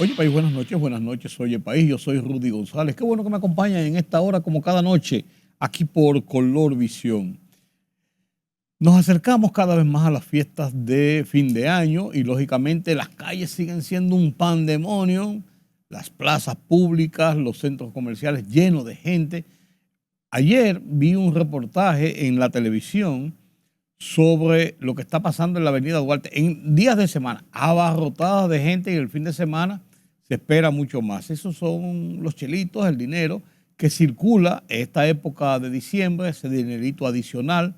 Oye, país, buenas noches, oye, país, yo soy Rudy González. Qué bueno que me acompañan en esta hora, como cada noche, aquí por Color Visión. Nos acercamos cada vez más a las fiestas de fin de año y, lógicamente, las calles siguen siendo un pandemonio, las plazas públicas, los centros comerciales llenos de gente. Ayer vi un reportaje en la televisión sobre lo que está pasando en la avenida Duarte en días de semana, abarrotada de gente, y el fin de semana se espera mucho más. Esos son los chelitos, el dinero que circula en esta época de diciembre, ese dinerito adicional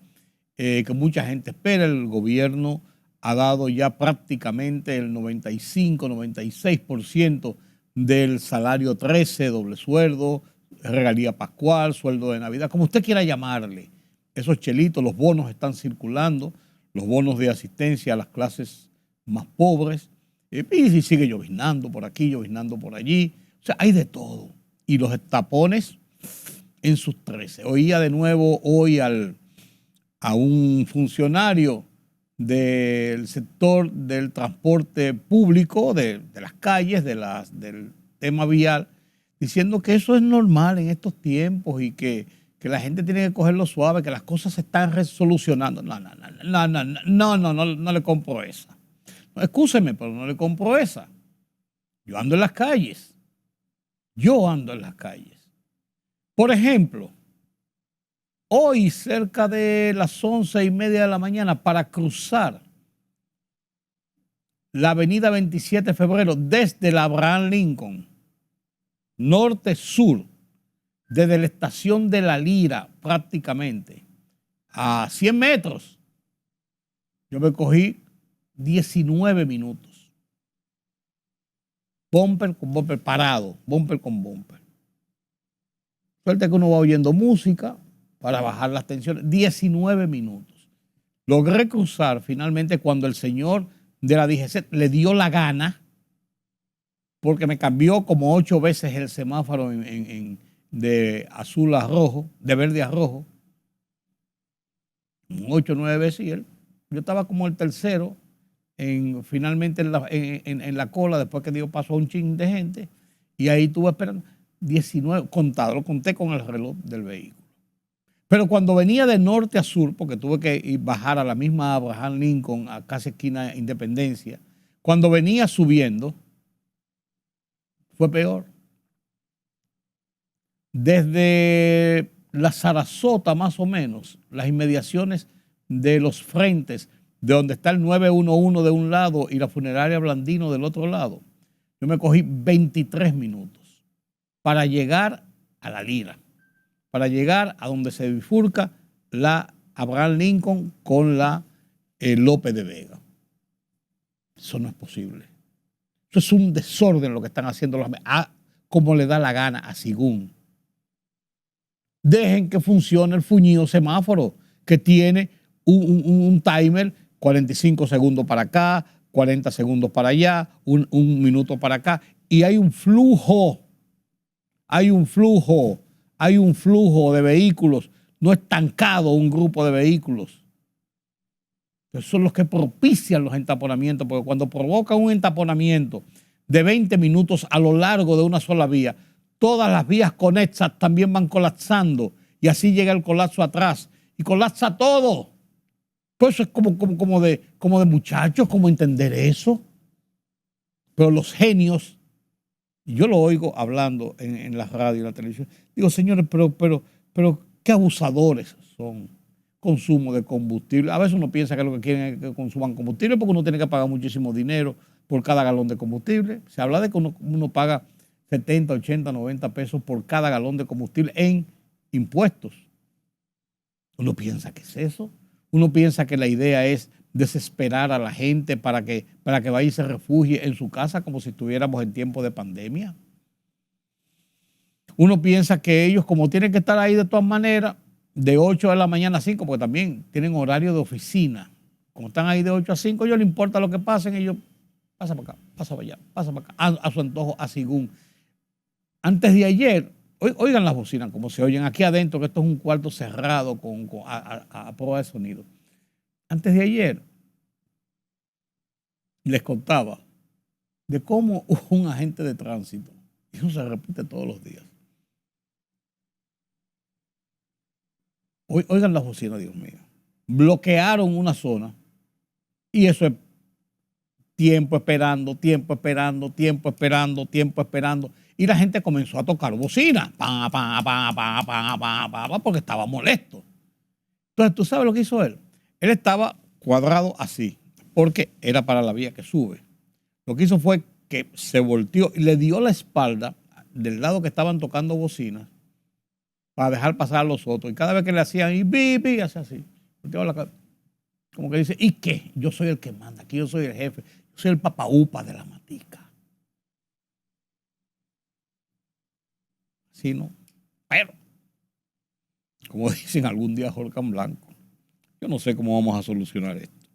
que mucha gente espera. El gobierno ha dado ya prácticamente el 95, 96% del salario 13, doble sueldo, regalía pascual, sueldo de Navidad, como usted quiera llamarle. Esos chelitos, los bonos están circulando, los bonos de asistencia a las clases más pobres, y sigue lloviznando por aquí, lloviznando por allí. O sea, hay de todo. Y los tapones en sus 13. Oía de nuevo hoy a un funcionario del sector del transporte público, de las calles, del tema vial, diciendo que eso es normal en estos tiempos y que la gente tiene que cogerlo suave, que las cosas se están resolucionando. No le compro esa. No, excúseme, pero no le compro esa. Yo ando en las calles. Yo ando en las calles. Por ejemplo, hoy cerca de las 11:30 de la mañana, para cruzar la avenida 27 de febrero desde la Abraham Lincoln, norte-sur, desde la estación de La Lira prácticamente, a 100 metros, yo me cogí 19 minutos. Bumper con bumper, parado, bumper con bumper. Suerte que uno va oyendo música para bajar las tensiones. 19 minutos. Logré cruzar finalmente cuando el señor de la DGC le dio la gana, porque me cambió como 8 veces el semáforo de azul a rojo, de verde a rojo. 8 o 9 veces, y yo estaba como el tercero finalmente en la cola, después que dio paso a un chin de gente, y ahí estuve esperando 19, contado, lo conté con el reloj del vehículo. Pero cuando venía de norte a sur, porque tuve que bajar a la misma Abraham Lincoln, a casi esquina Independencia, cuando venía subiendo, fue peor. Desde la Sarasota, más o menos, las inmediaciones de los frentes, de donde está el 911 de un lado y la funeraria Blandino del otro lado, yo me cogí 23 minutos para llegar a La Lira, para llegar a donde se bifurca la Abraham Lincoln con la López de Vega. Eso no es posible. Eso es un desorden lo que están haciendo como le da la gana a Sigún. Dejen que funcione el fuñido semáforo que tiene un timer, 45 segundos para acá, 40 segundos para allá, un minuto para acá, y hay un flujo de vehículos, no estancado un grupo de vehículos. Esos son los que propician los entaponamientos, porque cuando provocan un entaponamiento de 20 minutos a lo largo de una sola vía, todas las vías conexas también van colapsando, y así llega el colapso atrás y colapsa todo. Pues eso es como de muchachos, como entender eso. Pero los genios, y yo lo oigo hablando en la radio y en la televisión, digo, señores, pero qué abusadores son. Consumo de combustible. A veces uno piensa que lo que quieren es que consuman combustible, porque uno tiene que pagar muchísimo dinero por cada galón de combustible. Se habla de que uno paga 70, 80, 90 pesos por cada galón de combustible en impuestos. Uno piensa que es eso. Uno piensa que la idea es desesperar a la gente para que vaya y se refugie en su casa como si estuviéramos en tiempo de pandemia. Uno piensa que ellos, como tienen que estar ahí de todas maneras, de 8 de la mañana a 5, porque también tienen horario de oficina. Como están ahí de 8 a 5, a ellos les importa lo que pasen, ellos pasa para acá, pasa para allá, pasa para acá, a su antojo, a según. Antes de ayer, oigan las bocinas como se oyen aquí adentro, que esto es un cuarto cerrado a prueba de sonido. Antes de ayer, les contaba de cómo un agente de tránsito, y eso se repite todos los días. Oigan la bocina, Dios mío. Bloquearon una zona y eso es tiempo esperando, tiempo esperando, tiempo esperando, tiempo esperando. Y la gente comenzó a tocar bocina, porque estaba molesto. Entonces, ¿tú sabes lo que hizo él? Él estaba cuadrado así, porque era para la vía que sube. Lo que hizo fue que se volteó y le dio la espalda del lado que estaban tocando bocinas para dejar pasar a los otros. Y cada vez que le hacían, y bibi, hacía así. Como que dice, ¿y qué? Yo soy el que manda, aquí yo soy el jefe, yo soy el papaupa de la matica. Sí, ¿no? Pero, como dicen algún día Jorge Blanco, yo no sé cómo vamos a solucionar esto.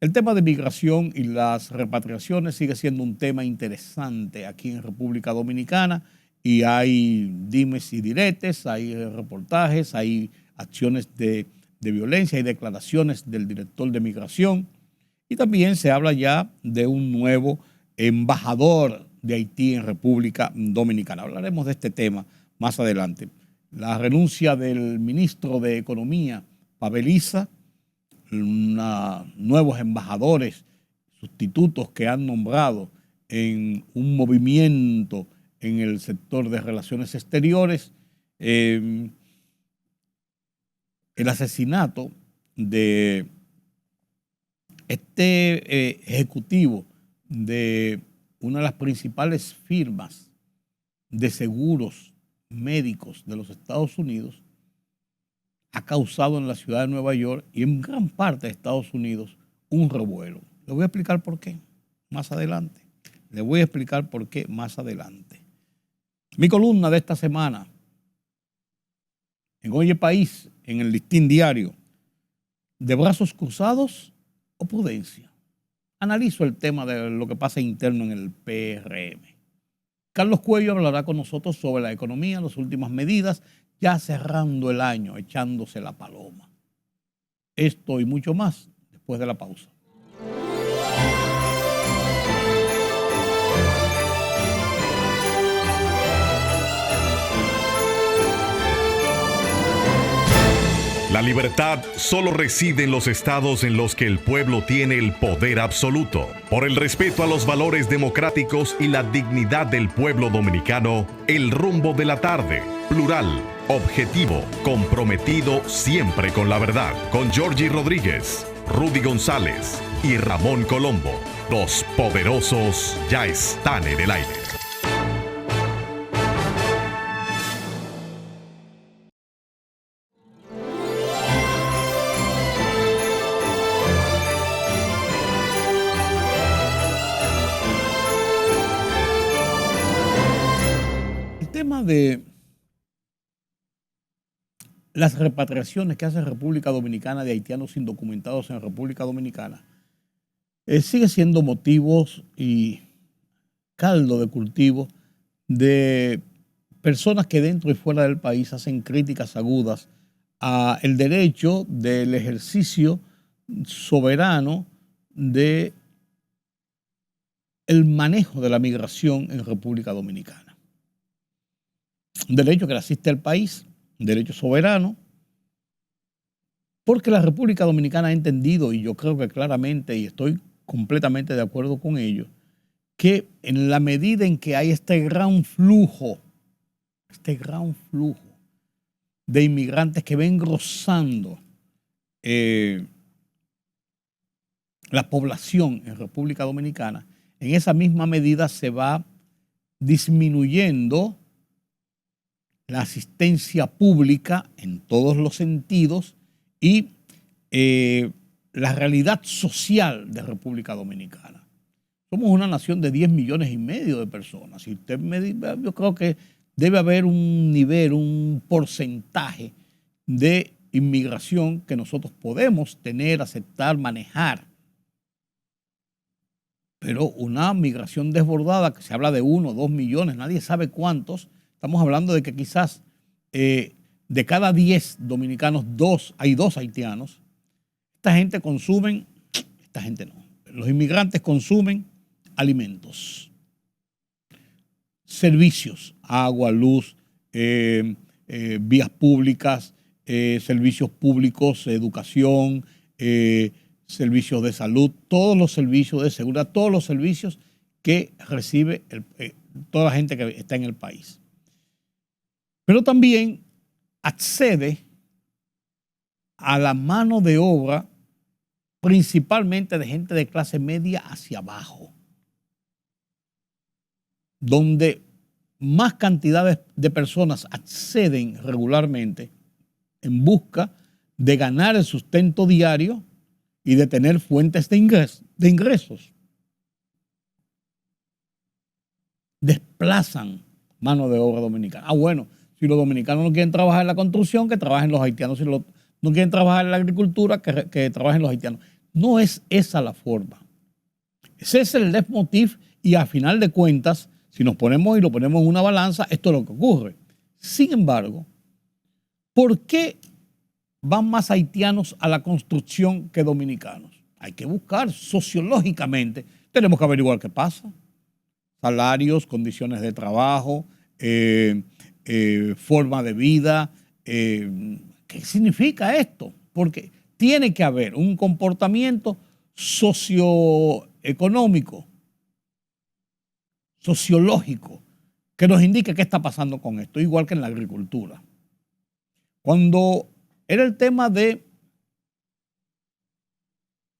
El tema de migración y las repatriaciones sigue siendo un tema interesante aquí en República Dominicana y hay dimes y diretes, hay reportajes, hay acciones de violencia y declaraciones del director de migración y también se habla ya de un nuevo embajador de Haití en República Dominicana. Hablaremos de este tema más adelante. La renuncia del ministro de Economía, Paveliza, nuevos embajadores, sustitutos que han nombrado en un movimiento en el sector de relaciones exteriores, el asesinato de este ejecutivo de una de las principales firmas de seguros médicos de los Estados Unidos ha causado en la ciudad de Nueva York y en gran parte de Estados Unidos un revuelo. Le voy a explicar por qué más adelante. Mi columna de esta semana en Oye País, en el Listín Diario, ¿de brazos cruzados o prudencia? Analizo el tema de lo que pasa interno en el PRM. Carlos Cuello hablará con nosotros sobre la economía, las últimas medidas, ya cerrando el año, echándose la paloma. Esto y mucho más después de la pausa. La libertad solo reside en los estados en los que el pueblo tiene el poder absoluto. Por el respeto a los valores democráticos y la dignidad del pueblo dominicano, El Rumbo de la Tarde, plural, objetivo, comprometido siempre con la verdad. Con Georgie Rodríguez, Rudy González y Ramón Colombo. Los poderosos ya están en el aire. De las repatriaciones que hace República Dominicana de haitianos indocumentados en República Dominicana sigue siendo motivos y caldo de cultivo de personas que dentro y fuera del país hacen críticas agudas al derecho del ejercicio soberano de el manejo de la migración en República Dominicana. Un derecho que le asiste al país, un derecho soberano, porque la República Dominicana ha entendido, y yo creo que claramente, y estoy completamente de acuerdo con ello, que en la medida en que hay este gran flujo de inmigrantes que va engrosando la población en República Dominicana, en esa misma medida se va disminuyendo la asistencia pública en todos los sentidos y la realidad social de República Dominicana. Somos una nación de 10 millones y medio de personas. Si usted yo creo que debe haber un nivel, un porcentaje de inmigración que nosotros podemos tener, aceptar, manejar. Pero una migración desbordada, que se habla de 1 o 2 millones, nadie sabe cuántos. Estamos hablando de que quizás de cada 10 dominicanos, hay 2 haitianos. Esta gente no. Los inmigrantes consumen alimentos. Servicios, agua, luz, vías públicas, servicios públicos, educación, servicios de salud, todos los servicios de seguridad, todos los servicios que recibe toda la gente que está en el país. Pero también accede a la mano de obra principalmente de gente de clase media hacia abajo, donde más cantidades de personas acceden regularmente en busca de ganar el sustento diario y de tener fuentes de ingresos. Desplazan mano de obra dominicana. Bueno, si los dominicanos no quieren trabajar en la construcción, que trabajen los haitianos. Si no quieren trabajar en la agricultura, que trabajen los haitianos. No es esa la forma. Ese es el leitmotiv y a final de cuentas, si nos ponemos y lo ponemos en una balanza, esto es lo que ocurre. Sin embargo, ¿por qué van más haitianos a la construcción que dominicanos? Hay que buscar sociológicamente. Tenemos que averiguar qué pasa. Salarios, condiciones de trabajo, forma de vida. ¿Qué significa esto? Porque tiene que haber un comportamiento socioeconómico, sociológico, que nos indique qué está pasando con esto, igual que en la agricultura. Cuando era el tema de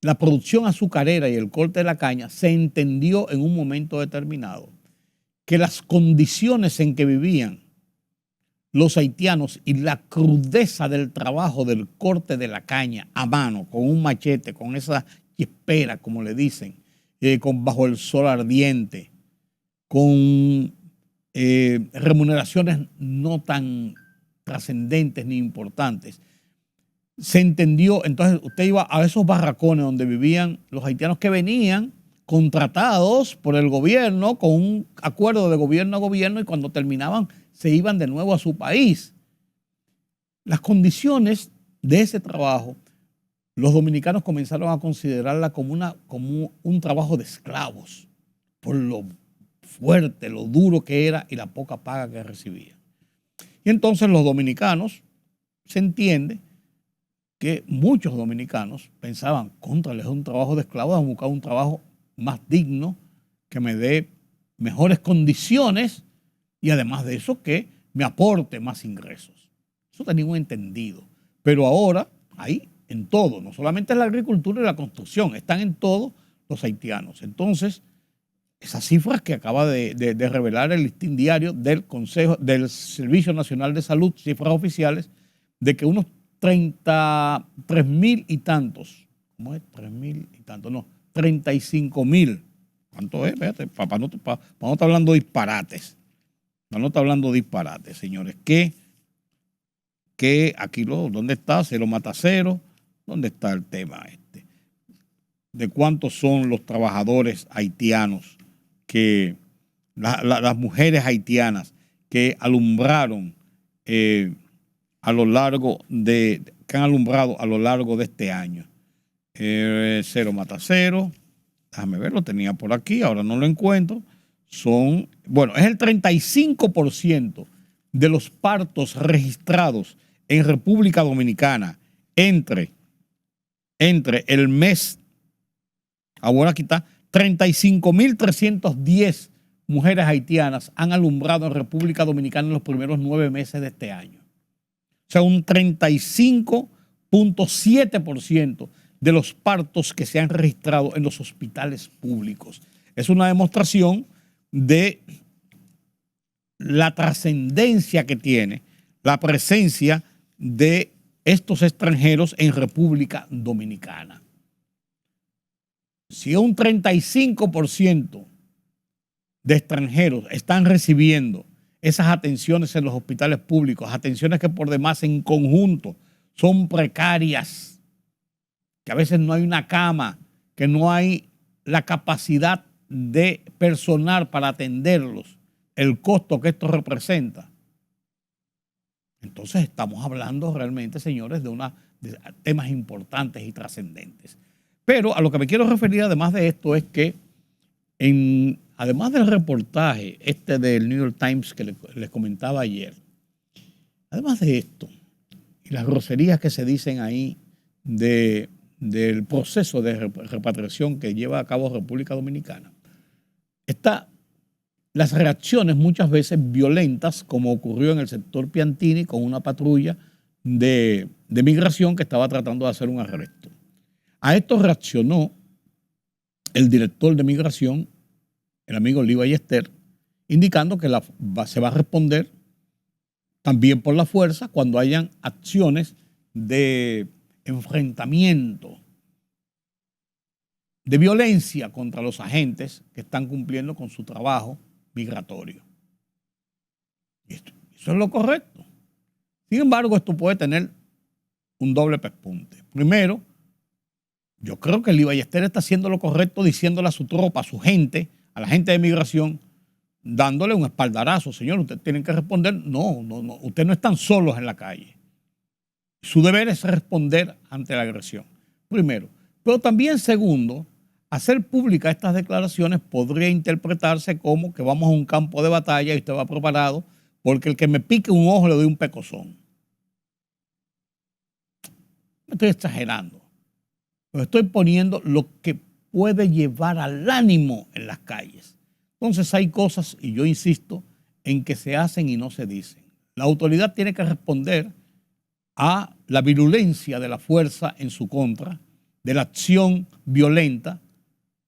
la producción azucarera y el corte de la caña, se entendió en un momento determinado que las condiciones en que vivían los haitianos y la crudeza del trabajo del corte de la caña a mano, con un machete, con esa chispera, como le dicen, bajo el sol ardiente, con remuneraciones no tan trascendentes ni importantes. Se entendió, entonces usted iba a esos barracones donde vivían los haitianos que venían contratados por el gobierno con un acuerdo de gobierno a gobierno y cuando terminaban se iban de nuevo a su país. Las condiciones de ese trabajo, los dominicanos comenzaron a considerarla como un trabajo de esclavos, por lo fuerte, lo duro que era y la poca paga que recibían. Y entonces los dominicanos, se entiende que muchos dominicanos pensaban, contrale, es un trabajo de esclavos, vamos a buscar un trabajo más digno, que me dé mejores condiciones y además de eso que me aporte más ingresos. Eso tenía un entendido. Pero ahora, ahí, en todo, no solamente en la agricultura y la construcción, están en todo los haitianos. Entonces, esas cifras que acaba de revelar el listín diario del del Servicio Nacional de Salud, cifras oficiales, de que unos 33,000 y tantos, ¿cómo es? 3,000 y tantos, no, 35,000. ¿Cuánto es? Fíjate, para no estar hablando disparates. Para no estar hablando disparates, señores. Que aquí, ¿dónde está? Cero mata cero. ¿Dónde está el tema este? ¿De cuántos son los trabajadores haitianos las mujeres haitianas que alumbraron que han alumbrado a lo largo de este año? Cero mata cero. Déjame ver, lo tenía por aquí, ahora no lo encuentro. Es el 35% de los partos registrados en República Dominicana entre el mes, ahora aquí está, 35,310 mujeres haitianas han alumbrado en República Dominicana en los primeros 9 meses de este año. O sea, un 35,7% de los partos que se han registrado en los hospitales públicos. Es una demostración de la trascendencia que tiene la presencia de estos extranjeros en República Dominicana. Si un 35% de extranjeros están recibiendo esas atenciones en los hospitales públicos, atenciones que por demás en conjunto son precarias, que a veces no hay una cama, que no hay la capacidad de personal para atenderlos, el costo que esto representa. Entonces estamos hablando realmente, señores, de temas importantes y trascendentes. Pero a lo que me quiero referir además de esto es que Además del reportaje del New York Times que les comentaba ayer, además de esto, y las groserías que se dicen ahí del proceso de repatriación que lleva a cabo República Dominicana, está las reacciones muchas veces violentas, como ocurrió en el sector Piantini con una patrulla de migración que estaba tratando de hacer un arresto. A esto reaccionó el director de migración, el amigo Lee Ballester, indicando que se va a responder también por la fuerza cuando hayan acciones de enfrentamiento, de violencia contra los agentes que están cumpliendo con su trabajo migratorio. Eso es lo correcto. Sin embargo, esto puede tener un doble pespunte. Primero, yo creo que el Ballester está haciendo lo correcto diciéndole a su tropa, a su gente, a la gente de migración, dándole un espaldarazo. Señor, ustedes tienen que responder. No, ustedes no están solos en la calle. Su deber es responder ante la agresión. Primero. Pero también, segundo, hacer públicas estas declaraciones podría interpretarse como que vamos a un campo de batalla y usted va preparado porque el que me pique un ojo le doy un pecozón. No estoy exagerando. Pero estoy poniendo lo que puede llevar al ánimo en las calles. Entonces hay cosas, y yo insisto, en que se hacen y no se dicen. La autoridad tiene que responder a la virulencia de la fuerza en su contra, de la acción violenta,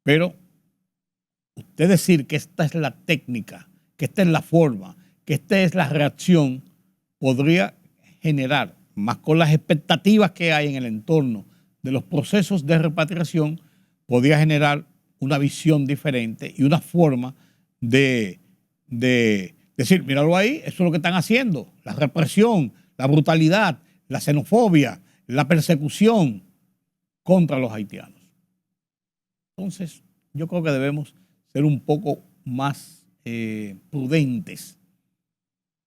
pero usted decir que esta es la técnica, que esta es la forma, que esta es la reacción, podría generar, más con las expectativas que hay en el entorno de los procesos de repatriación, podría generar una visión diferente y una forma de decir, míralo ahí, eso es lo que están haciendo, la represión, la brutalidad, la xenofobia, la persecución contra los haitianos. Entonces, yo creo que debemos ser un poco más prudentes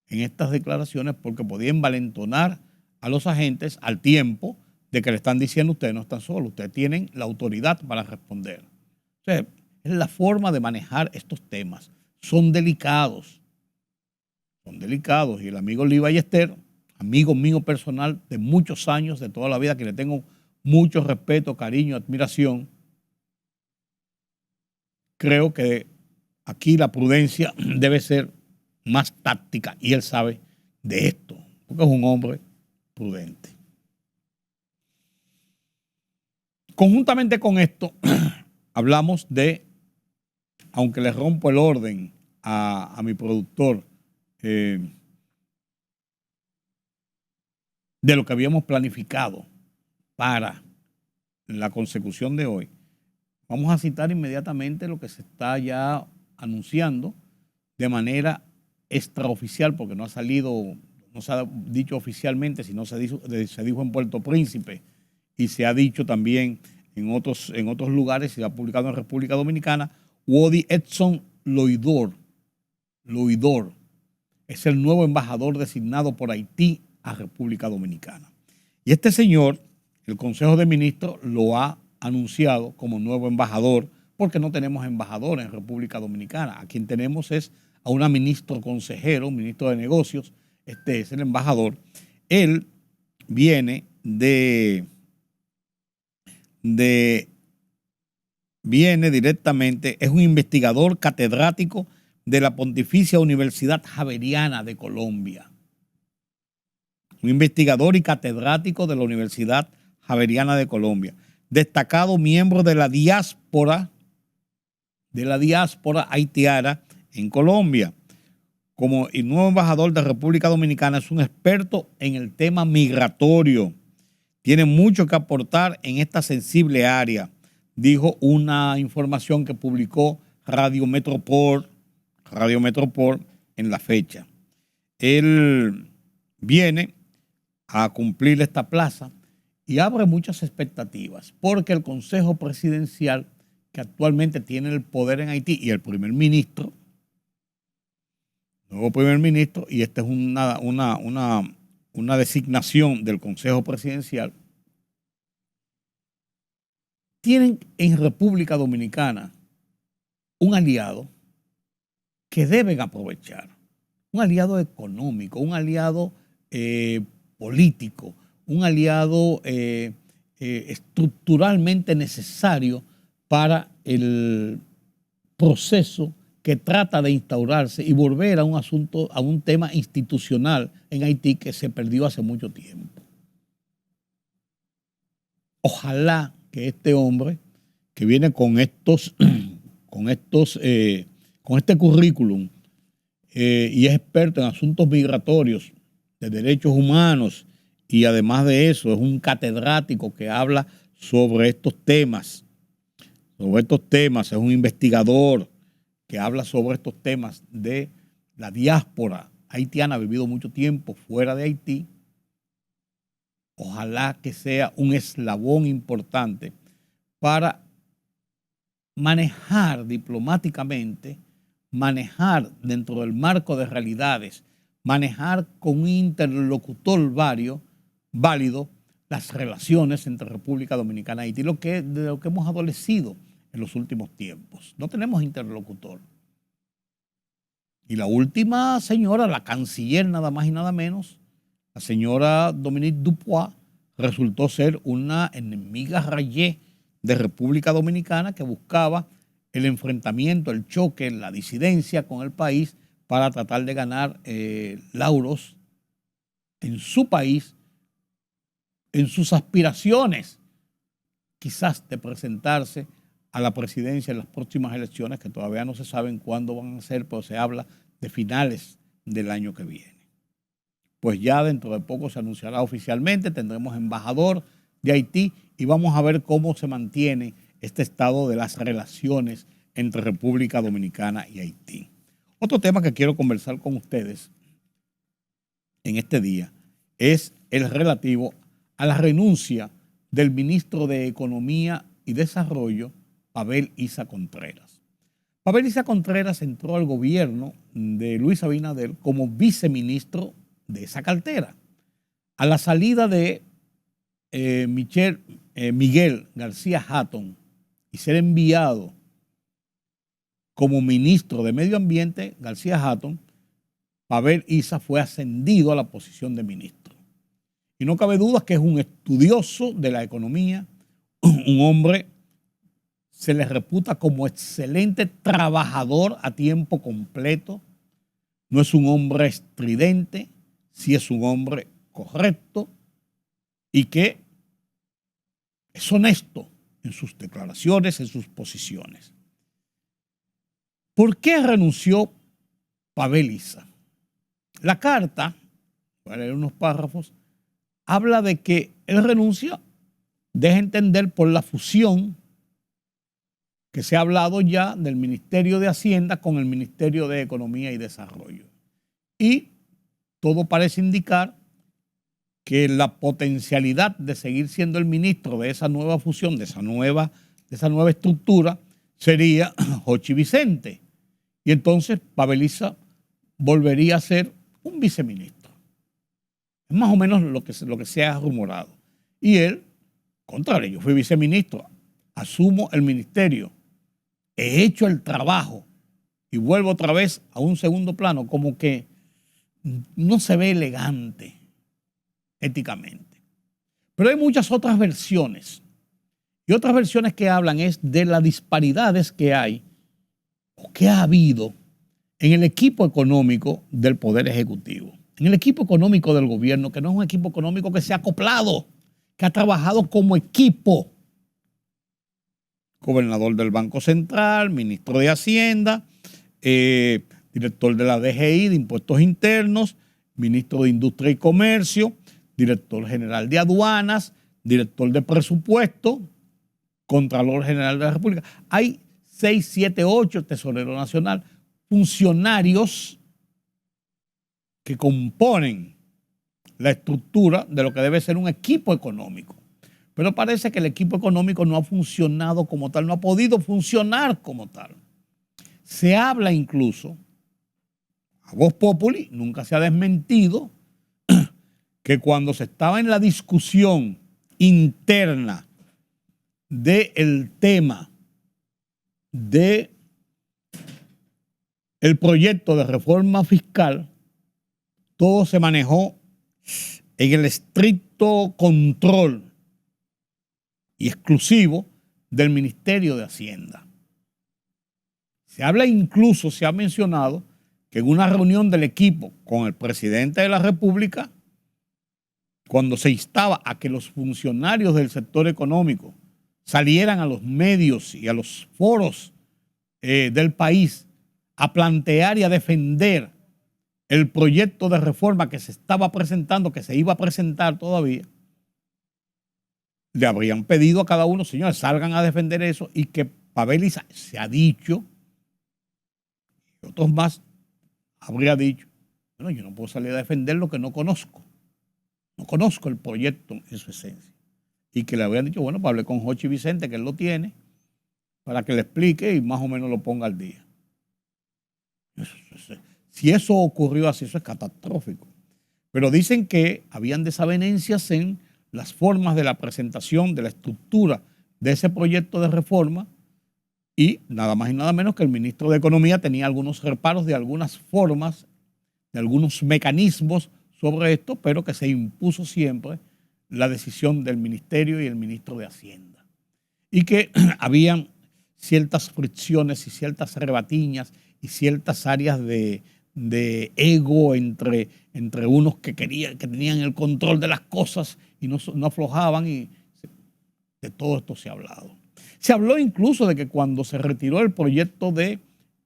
en estas declaraciones porque podían envalentonar a los agentes al tiempo de que le están diciendo ustedes no están solos, ustedes tienen la autoridad para responder. O sea, es la forma de manejar estos temas. Son delicados y el amigo Lee Ballester, amigo mío personal de muchos años, de toda la vida, que le tengo mucho respeto, cariño, admiración, creo que aquí la prudencia debe ser más táctica y él sabe de esto, porque es un hombre prudente. Conjuntamente con esto, hablamos de, aunque le rompo el orden a mi productor, de lo que habíamos planificado para la consecución de hoy, vamos a citar inmediatamente lo que se está ya anunciando de manera extraoficial, porque no ha salido, no se ha dicho oficialmente, sino se dijo en Puerto Príncipe y se ha dicho también en otros lugares, se ha publicado en República Dominicana. Wody Edson Loidor es el nuevo embajador designado por Haití a República Dominicana. Y este señor, el Consejo de Ministros lo ha anunciado como nuevo embajador, porque no tenemos embajador en República Dominicana. A quien tenemos es a un ministro consejero, un ministro de negocios. Este es el embajador. Él viene viene directamente, es un investigador catedrático de la Pontificia Universidad Javeriana de Colombia. Un investigador y catedrático de la Universidad Javeriana de Colombia. Destacado miembro de la diáspora haitiana en Colombia. Como el nuevo embajador de República Dominicana, es un experto en el tema migratorio. Tiene mucho que aportar en esta sensible área, dijo una información que publicó Radio Metropol en la fecha. Él viene a cumplir esta plaza y abre muchas expectativas, porque el Consejo Presidencial, que actualmente tiene el poder en Haití, y el primer ministro, nuevo primer ministro, y esta es una designación del Consejo Presidencial, tienen en República Dominicana un aliado que deben aprovechar, un aliado económico, un aliado político, un aliado estructuralmente necesario para el proceso que trata de instaurarse y volver a un asunto, a un tema institucional en Haití que se perdió hace mucho tiempo. Ojalá que este hombre que viene con este currículum y es experto en asuntos migratorios, de derechos humanos, y además de eso es un catedrático que habla sobre estos temas, es un investigador que habla sobre estos temas de la diáspora haitiana, ha vivido mucho tiempo fuera de Haití. Ojalá que sea un eslabón importante para manejar diplomáticamente, manejar dentro del marco de realidades, manejar con un interlocutor válido las relaciones entre República Dominicana y Haití, de lo que hemos adolecido en los últimos tiempos. No tenemos interlocutor. Y la última señora, la canciller nada más y nada menos, la señora Dominique Dupois, resultó ser una enemiga rayé de República Dominicana que buscaba el enfrentamiento, el choque, la disidencia con el país para tratar de ganar lauros en su país, en sus aspiraciones, quizás de presentarse a la presidencia en las próximas elecciones, que todavía no se saben cuándo van a ser, pero se habla de finales del año que viene. Pues ya dentro de poco se anunciará oficialmente, tendremos embajador de Haití y vamos a ver cómo se mantiene este estado de las relaciones entre República Dominicana y Haití. Otro tema que quiero conversar con ustedes en este día es el relativo a la renuncia del ministro de Economía y Desarrollo, Pavel Issa Contreras. Pavel Issa Contreras entró al gobierno de Luis Abinader como viceministro de esa cartera. A la salida de Miguel García Hatton y ser enviado como ministro de Medio Ambiente, García Hatton, Pavel Issa fue ascendido a la posición de ministro. Y no cabe duda que es un estudioso de la economía, un hombre se le reputa como excelente trabajador a tiempo completo, no es un hombre estridente, sí es un hombre correcto y que es honesto en sus declaraciones, en sus posiciones. ¿Por qué renunció Pavel Issa? La carta, voy a leer unos párrafos, habla de que él renunció, deja entender por la fusión que se ha hablado ya del Ministerio de Hacienda con el Ministerio de Economía y Desarrollo. Y todo parece indicar que la potencialidad de seguir siendo el ministro de esa nueva fusión, de esa nueva estructura, sería Jochi Vicente. Y entonces Pavel Issa volvería a ser un viceministro. Es más o menos lo que se ha rumorado. Y él, contrario, yo fui viceministro, asumo el ministerio, he hecho el trabajo y vuelvo otra vez a un segundo plano, como que no se ve elegante éticamente. Pero hay muchas otras versiones. Y otras versiones que hablan es de las disparidades que hay o que ha habido en el equipo económico del Poder Ejecutivo, en el equipo económico del gobierno, que no es un equipo económico que se ha acoplado, que ha trabajado como equipo. Gobernador del Banco Central, ministro de Hacienda, director de la DGI, de Impuestos Internos, ministro de Industria y Comercio, director general de Aduanas, director de Presupuesto, Contralor General de la República. Hay 6, 7, 8, Tesorero Nacional, funcionarios que componen la estructura de lo que debe ser un equipo económico. Pero parece que el equipo económico no ha funcionado como tal, no ha podido funcionar como tal. Se habla incluso, a voz populi, nunca se ha desmentido, que cuando se estaba en la discusión interna del tema de el proyecto de reforma fiscal, todo se manejó en el estricto control y exclusivo del Ministerio de Hacienda. Se habla incluso, se ha mencionado, que en una reunión del equipo con el presidente de la República, cuando se instaba a que los funcionarios del sector económico salieran a los medios y a los foros del país a plantear y a defender el proyecto de reforma que se estaba presentando, que se iba a presentar todavía, le habrían pedido a cada uno, señores, salgan a defender eso, y que Pavel Isa se ha dicho, y otros más habría dicho, bueno, yo no puedo salir a defender lo que no conozco. No conozco el proyecto en su esencia. Y que le habrían dicho, bueno, pues hable con Jochi Vicente, que él lo tiene, para que le explique y más o menos lo ponga al día. Si eso ocurrió así, eso es catastrófico. Pero dicen que habían desavenencias en las formas de la presentación, de la estructura de ese proyecto de reforma, y nada más y nada menos que el ministro de Economía tenía algunos reparos de algunas formas, de algunos mecanismos sobre esto, pero que se impuso siempre la decisión del ministerio y el ministro de Hacienda. Y que habían ciertas fricciones y ciertas rebatiñas y ciertas áreas de ego entre unos que tenían el control de las cosas y no aflojaban, y de todo esto se ha hablado. Se habló incluso de que cuando se retiró el proyecto de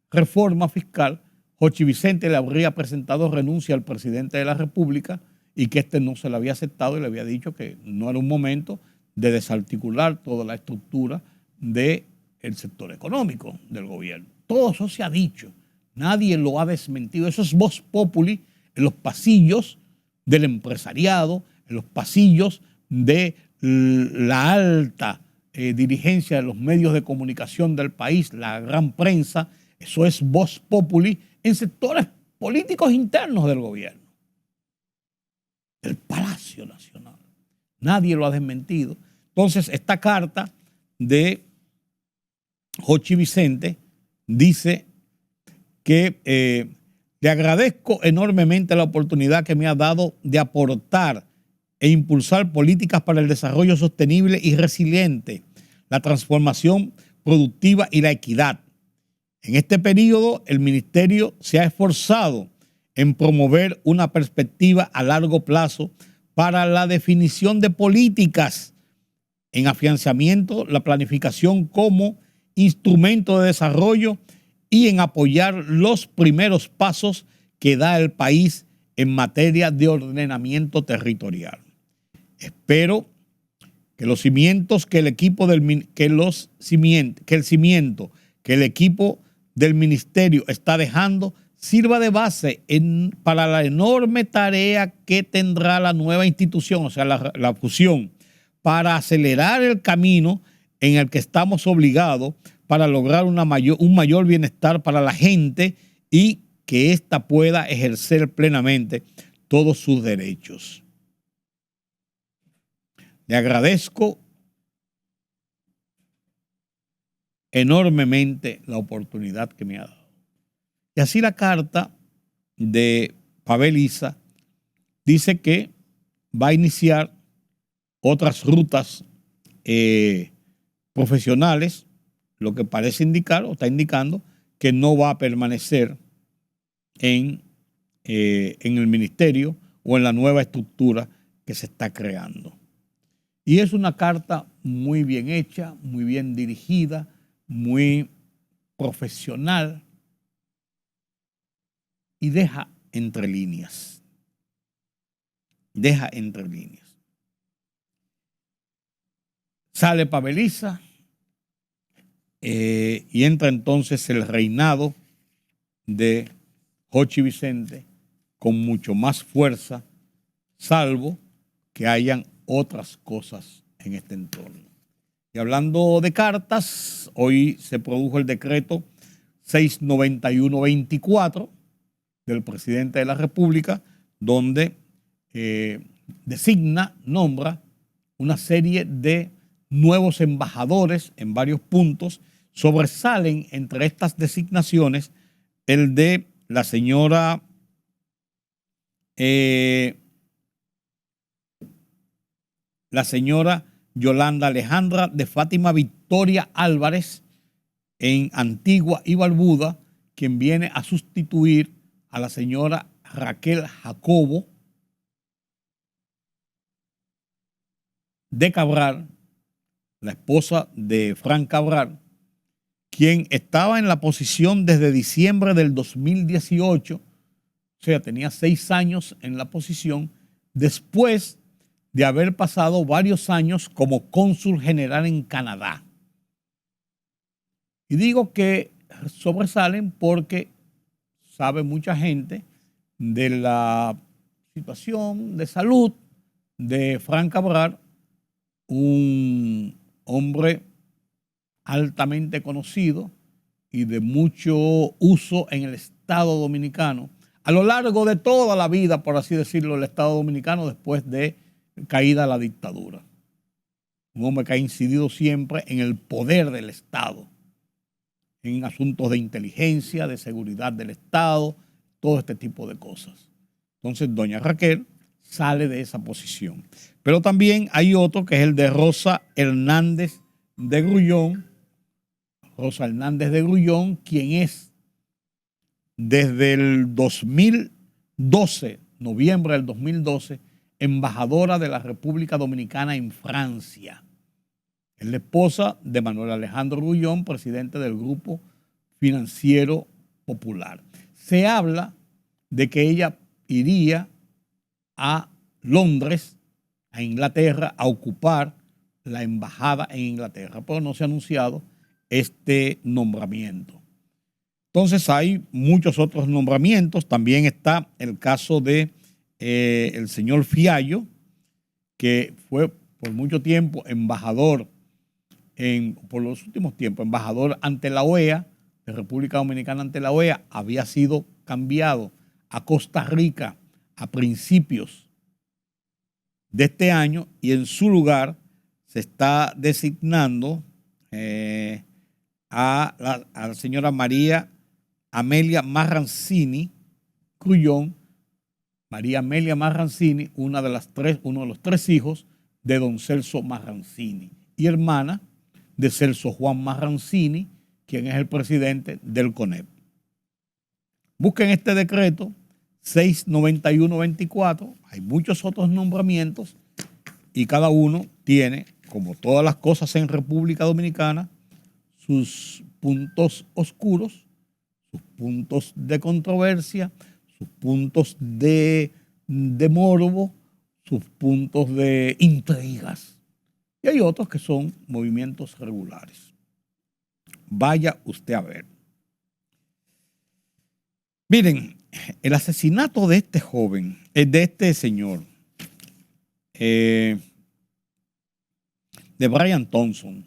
reforma fiscal, Jochi Vicente le habría presentado renuncia al presidente de la República y que éste no se la había aceptado y le había dicho que no era un momento de desarticular toda la estructura del sector económico del gobierno. Todo eso se ha dicho, nadie lo ha desmentido. Eso es vox populi en los pasillos del empresariado, en los pasillos de la alta dirigencia de los medios de comunicación del país, la gran prensa. Eso es vox populi en sectores políticos internos del gobierno, del Palacio Nacional. Nadie lo ha desmentido. Entonces, esta carta de Jochi Vicente dice que le agradezco enormemente la oportunidad que me ha dado de aportar e impulsar políticas para el desarrollo sostenible y resiliente, la transformación productiva y la equidad. En este periodo, el ministerio se ha esforzado en promover una perspectiva a largo plazo para la definición de políticas, en afianzamiento, la planificación como instrumento de desarrollo y en apoyar los primeros pasos que da el país en materia de ordenamiento territorial. Espero que los cimientos que el equipo del ministerio está dejando sirva de base para la enorme tarea que tendrá la nueva institución, o sea, la fusión, para acelerar el camino en el que estamos obligados para lograr un mayor bienestar para la gente y que ésta pueda ejercer plenamente todos sus derechos. Le agradezco enormemente la oportunidad que me ha dado. Y así la carta de Pavel Isa dice que va a iniciar otras rutas profesionales, lo que parece indicar o está indicando que no va a permanecer en el ministerio o en la nueva estructura que se está creando. Y es una carta muy bien hecha, muy bien dirigida, muy profesional y deja entre líneas. Deja entre líneas. Sale Pavel Isa y entra entonces el reinado de Jochi Vicente con mucho más fuerza, salvo que hayan otras cosas en este entorno. Y hablando de cartas, hoy se produjo el decreto 691-24 del presidente de la República, donde nombra una serie de nuevos embajadores en varios puntos. Sobresalen entre estas designaciones el de la señora Yolanda Alejandra de Fátima Victoria Álvarez en Antigua y Barbuda, quien viene a sustituir a la señora Raquel Jacobo de Cabral, la esposa de Frank Cabral, quien estaba en la posición desde diciembre del 2018, o sea, tenía 6 años en la posición, después de haber pasado varios años como cónsul general en Canadá. Y digo que sobresalen porque sabe mucha gente de la situación de salud de Frank Cabral, un hombre altamente conocido y de mucho uso en el Estado Dominicano, a lo largo de toda la vida, por así decirlo, el Estado Dominicano después de caída la dictadura. Un hombre que ha incidido siempre en el poder del Estado, en asuntos de inteligencia, de seguridad del Estado, todo este tipo de cosas. Entonces, doña Raquel sale de esa posición. Pero también hay otro que es el de Rosa Hernández de Grullón. Rosa Hernández de Grullón, quien es desde el 2012, noviembre del 2012, embajadora de la República Dominicana en Francia. Es la esposa de Manuel Alejandro Grullón, presidente del Grupo Financiero Popular. Se habla de que ella iría a Londres, a Inglaterra, a ocupar la embajada en Inglaterra, pero no se ha anunciado este nombramiento. Entonces hay muchos otros nombramientos. También está el caso de el señor Fiallo, que fue por mucho tiempo embajador, por los últimos tiempos, embajador ante la OEA, de República Dominicana ante la OEA, había sido cambiado a Costa Rica a principios de este año y en su lugar se está designando a la señora María Amelia Marrancini Grullón. María Amelia Marrancini, uno de los 3 hijos de don Celso Marrancini y hermana de Celso Juan Marrancini, quien es el presidente del CONEP. Busquen este decreto 691-24. Hay muchos otros nombramientos y cada uno tiene, como todas las cosas en República Dominicana, sus puntos oscuros, sus puntos de controversia, sus puntos de morbo, sus puntos de intrigas. Y hay otros que son movimientos regulares. Vaya usted a ver. Miren, el asesinato de este joven, de este señor, de Brian Thompson,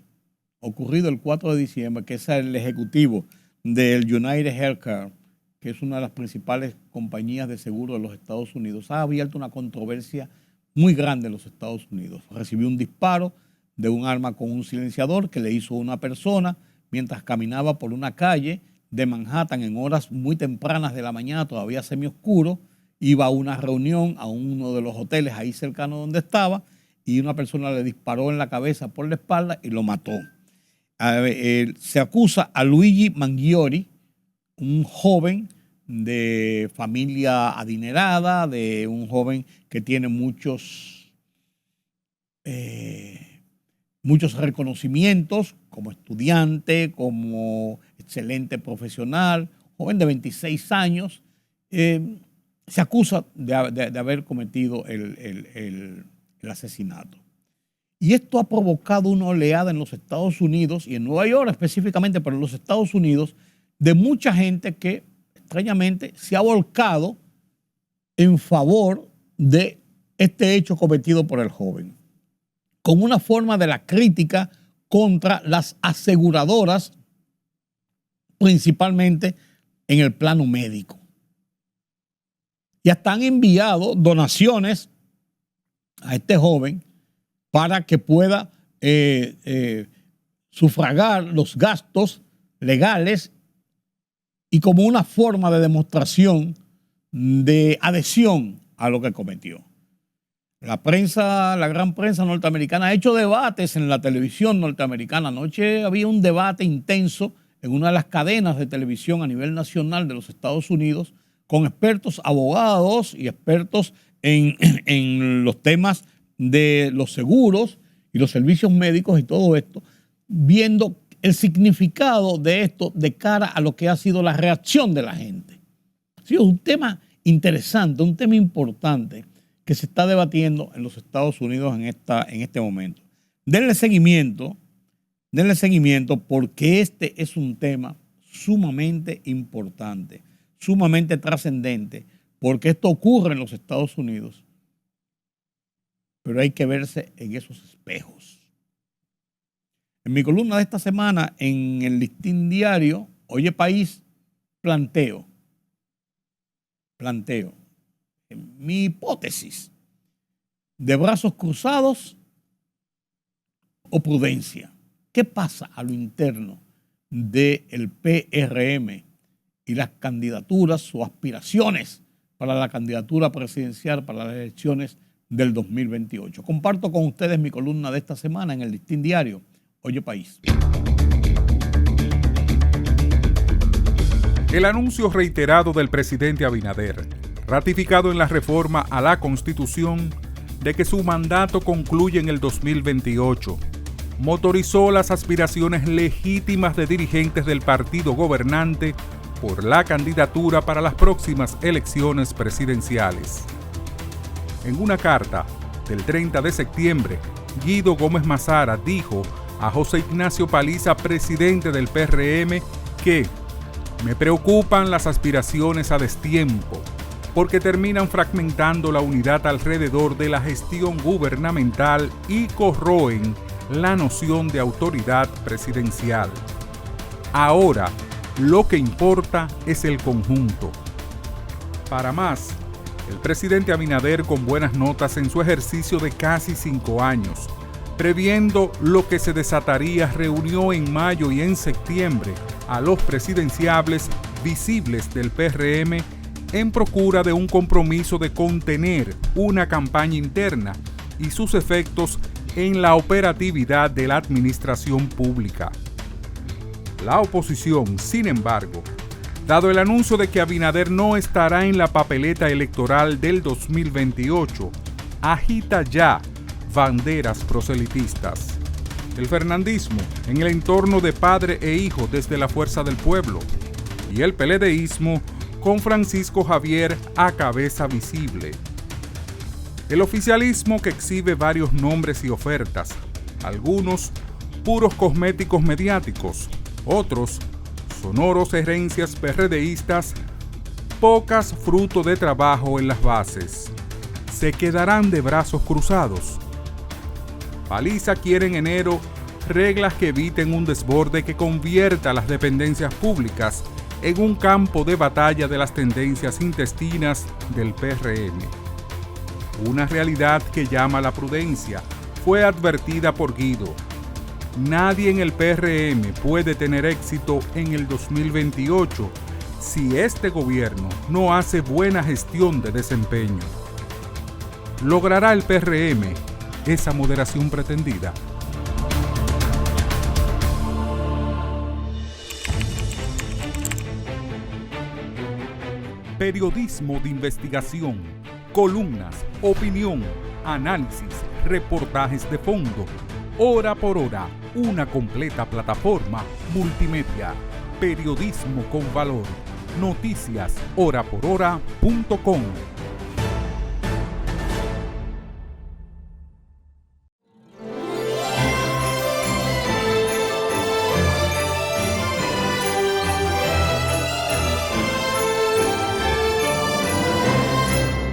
ocurrido el 4 de diciembre, que es el ejecutivo del United Healthcare, que es una de las principales compañías de seguro de los Estados Unidos, ha abierto una controversia muy grande en los Estados Unidos. Recibió un disparo de un arma con un silenciador que le hizo una persona mientras caminaba por una calle de Manhattan en horas muy tempranas de la mañana, todavía semioscuro. Iba a una reunión a uno de los hoteles ahí cercano donde estaba y una persona le disparó en la cabeza por la espalda y lo mató. Se acusa a Luigi Mangiori, un joven de familia adinerada, de un joven que tiene muchos reconocimientos como estudiante, como excelente profesional, joven de 26 años. Se acusa de haber cometido el asesinato. Y esto ha provocado una oleada en los Estados Unidos y en Nueva York específicamente, pero en los Estados Unidos, de mucha gente que extrañamente se ha volcado en favor de este hecho cometido por el joven, como una forma de la crítica contra las aseguradoras, principalmente en el plano médico. Y hasta han enviado donaciones a este joven para que pueda sufragar los gastos legales y como una forma de demostración de adhesión a lo que cometió. La prensa, la gran prensa norteamericana ha hecho debates en la televisión norteamericana. Anoche había un debate intenso en una de las cadenas de televisión a nivel nacional de los Estados Unidos con expertos abogados y expertos en los temas de los seguros y los servicios médicos y todo esto, viendo el significado de esto de cara a lo que ha sido la reacción de la gente. Sí, es un tema interesante, un tema importante que se está debatiendo en los Estados Unidos en este momento. Denle seguimiento porque este es un tema sumamente importante, sumamente trascendente, porque esto ocurre en los Estados Unidos, pero hay que verse en esos espejos. En mi columna de esta semana, en el Listín Diario, Oye País, planteo mi hipótesis de brazos cruzados o prudencia. ¿Qué pasa a lo interno del PRM y las candidaturas o aspiraciones para la candidatura presidencial para las elecciones del 2028? Comparto con ustedes mi columna de esta semana en el Listín Diario, Oye País. El anuncio reiterado del presidente Abinader, ratificado en la reforma a la Constitución, de que su mandato concluye en el 2028, motorizó las aspiraciones legítimas de dirigentes del partido gobernante por la candidatura para las próximas elecciones presidenciales. En una carta del 30 de septiembre, Guido Gómez Mazara dijo a José Ignacio Paliza, presidente del PRM, que me preocupan las aspiraciones a destiempo, porque terminan fragmentando la unidad alrededor de la gestión gubernamental y corroen la noción de autoridad presidencial. Ahora, lo que importa es el conjunto. Para más, el presidente Abinader, con buenas notas en su ejercicio de casi 5 años, previendo lo que se desataría, reunió en mayo y en septiembre a los presidenciables visibles del PRM en procura de un compromiso de contener una campaña interna y sus efectos en la operatividad de la administración pública. La oposición, sin embargo, dado el anuncio de que Abinader no estará en la papeleta electoral del 2028, agita ya banderas proselitistas. El fernandismo en el entorno de padre e hijo desde la Fuerza del Pueblo y el PLDismo con Francisco Javier a cabeza visible. El oficialismo, que exhibe varios nombres y ofertas, algunos puros cosméticos mediáticos, otros sonoros herencias PRDistas, pocas fruto de trabajo en las bases. ¿Se quedarán de brazos cruzados? Paliza quiere en enero reglas que eviten un desborde que convierta las dependencias públicas en un campo de batalla de las tendencias intestinas del PRM. Una realidad que llama a la prudencia fue advertida por Guido. Nadie en el PRM puede tener éxito en el 2028 si este gobierno no hace buena gestión de desempeño. ¿Logrará el PRM esa moderación pretendida? Periodismo de investigación, columnas, opinión, análisis, reportajes de fondo. Hora por hora, una completa plataforma multimedia. Periodismo con valor. Noticias horaporhora.com.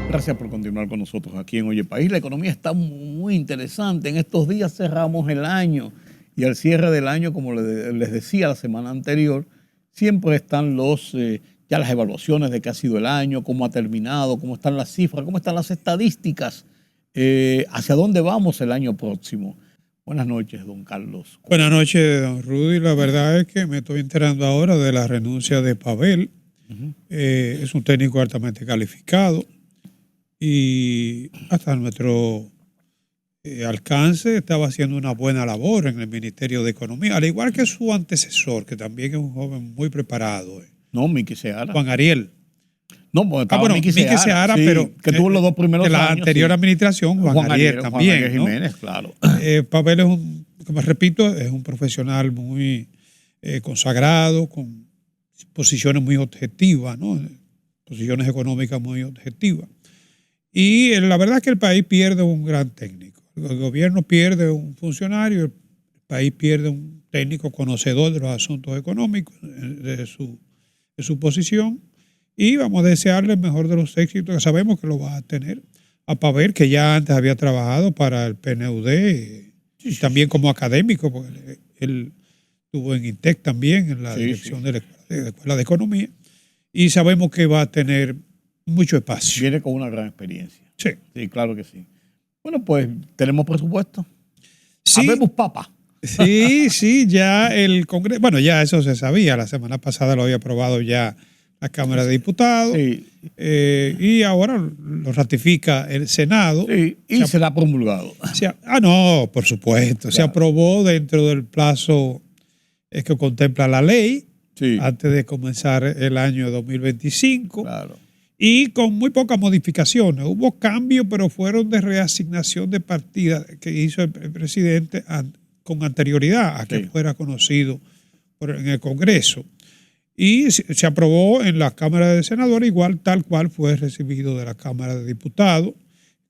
Gracias por continuar con nosotros aquí en Oye País. La economía está muy interesante. En estos días cerramos el año y al cierre del año, como les decía la semana anterior, siempre están ya las evaluaciones de qué ha sido el año, cómo ha terminado, cómo están las cifras, cómo están las estadísticas, hacia dónde vamos el año próximo. Buenas noches, don Carlos. Buenas noches, don Rudy. La verdad es que me estoy enterando ahora de la renuncia de Pavel. Es un técnico altamente calificado y hasta nuestro alcance estaba haciendo una buena labor en el Ministerio de Economía, al igual que su antecesor, que también es un joven muy preparado. No, Miki Seara. Juan Ariel. No, pues estaba bueno, Miki Seara, Seara, sí, pero que tuvo los dos primeros de la años, anterior sí. administración, Juan Ariel también. Juan Ariel Jiménez, ¿no? Claro. Pavel es como repito, es un profesional muy consagrado, con posiciones muy objetivas, ¿no? Posiciones económicas muy objetivas. Y la verdad es que el país pierde un gran técnico. El gobierno pierde un funcionario, el país pierde un técnico conocedor de los asuntos económicos, de su posición. Y vamos a desearle el mejor de los éxitos, que sabemos que lo va a tener. A Pavel, que ya antes había trabajado para el PNUD, y también como académico, porque él estuvo en INTEC también, en la dirección de la Escuela de Economía, y sabemos que va a tener mucho espacio. Viene con una gran experiencia. Sí. Sí, claro que sí. Bueno, pues, ¿tenemos presupuesto? Sí. Habemos papa. Sí, ya el Congreso, bueno, ya eso se sabía, la semana pasada lo había aprobado ya la Cámara de Diputados, y ahora lo ratifica el Senado. Sí, y será promulgado. No, por supuesto, claro. Se aprobó dentro del plazo que contempla la ley, antes de comenzar el año 2025. Claro. Y con muy pocas modificaciones. Hubo cambios, pero fueron de reasignación de partidas que hizo el presidente con anterioridad a que fuera conocido en el Congreso. Y se aprobó en la Cámara de Senadores igual, tal cual fue recibido de la Cámara de Diputados.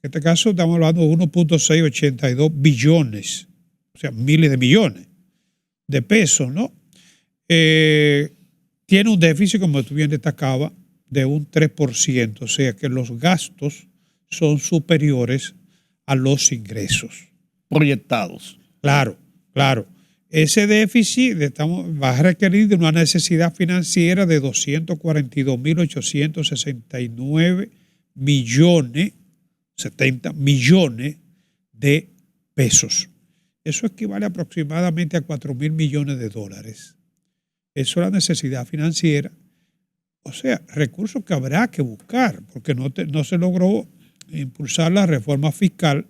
En este caso estamos hablando de 1.682 billones, o sea, miles de millones de pesos, ¿no? Tiene un déficit, como tú bien destacabas, de un 3%, o sea que los gastos son superiores a los ingresos. Proyectados. Claro. Ese déficit va a requerir de una necesidad financiera de 242.869 millones, 70 millones de pesos. Eso equivale aproximadamente a 4.000 millones de dólares. Eso es la necesidad financiera. O sea, recursos que habrá que buscar, porque no se logró impulsar la reforma fiscal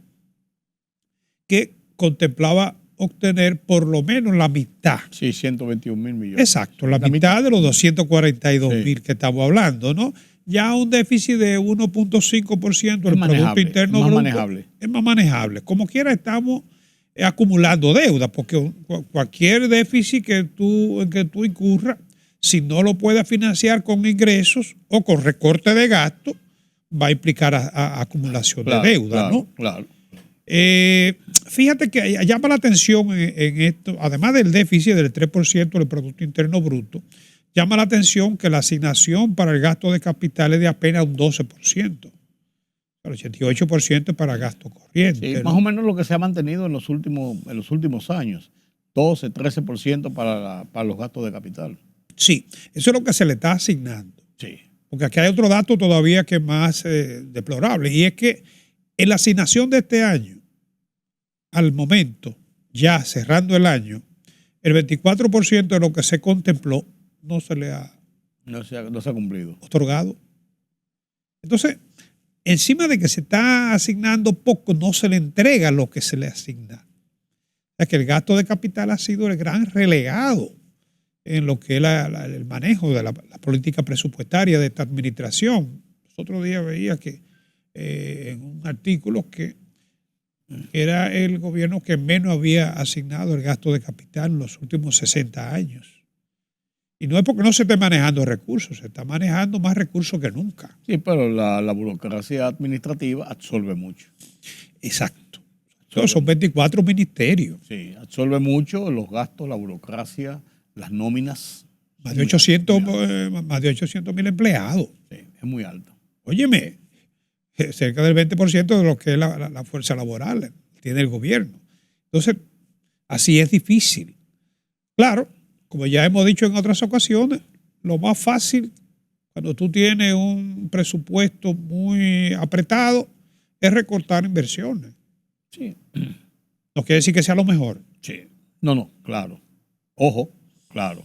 que contemplaba obtener por lo menos la mitad. Sí, 121.000 millones. Exacto, la mitad de los 242.000 que estamos hablando, ¿no? Ya un déficit de 1.5% del Producto Interno Bruto es más manejable. Como quiera estamos acumulando deuda, porque cualquier déficit en que tú incurras, si no lo puedas financiar con ingresos o con recorte de gastos, va a implicar a acumulación de deuda, ¿no? Claro. Fíjate que llama la atención en esto, además del déficit del 3% del Producto Interno Bruto, llama la atención que la asignación para el gasto de capital es de apenas un 12%. El 88% es para gasto corriente. Sí, ¿no? Más o menos lo que se ha mantenido en los últimos años. 12, 13% para los gastos de capital. Sí, eso es lo que se le está asignando. Sí. Porque aquí hay otro dato todavía que es más deplorable, y es que en la asignación de este año, al momento, ya cerrando el año, el 24% de lo que se contempló no se le ha cumplido. Otorgado. Entonces, encima de que se está asignando poco, no se le entrega lo que se le asigna. O sea que el gasto de capital ha sido el gran relegado en lo que es el manejo de la política presupuestaria de esta administración. Los otros días veía que en un artículo que era el gobierno que menos había asignado el gasto de capital en los últimos 60 años. Y no es porque no se esté manejando recursos, se está manejando más recursos que nunca. Sí, pero la burocracia administrativa absorbe mucho. Exacto. Son 24 ministerios. Sí, absorbe mucho los gastos, la burocracia, las nóminas. Más de 800.000 empleados. Sí, es muy alto. Óyeme, cerca del 20% de lo que es la fuerza laboral tiene el gobierno. Entonces, así es difícil. Claro, como ya hemos dicho en otras ocasiones, lo más fácil cuando tú tienes un presupuesto muy apretado es recortar inversiones. Sí. No quiere decir que sea lo mejor. Sí. No, claro. Ojo, claro.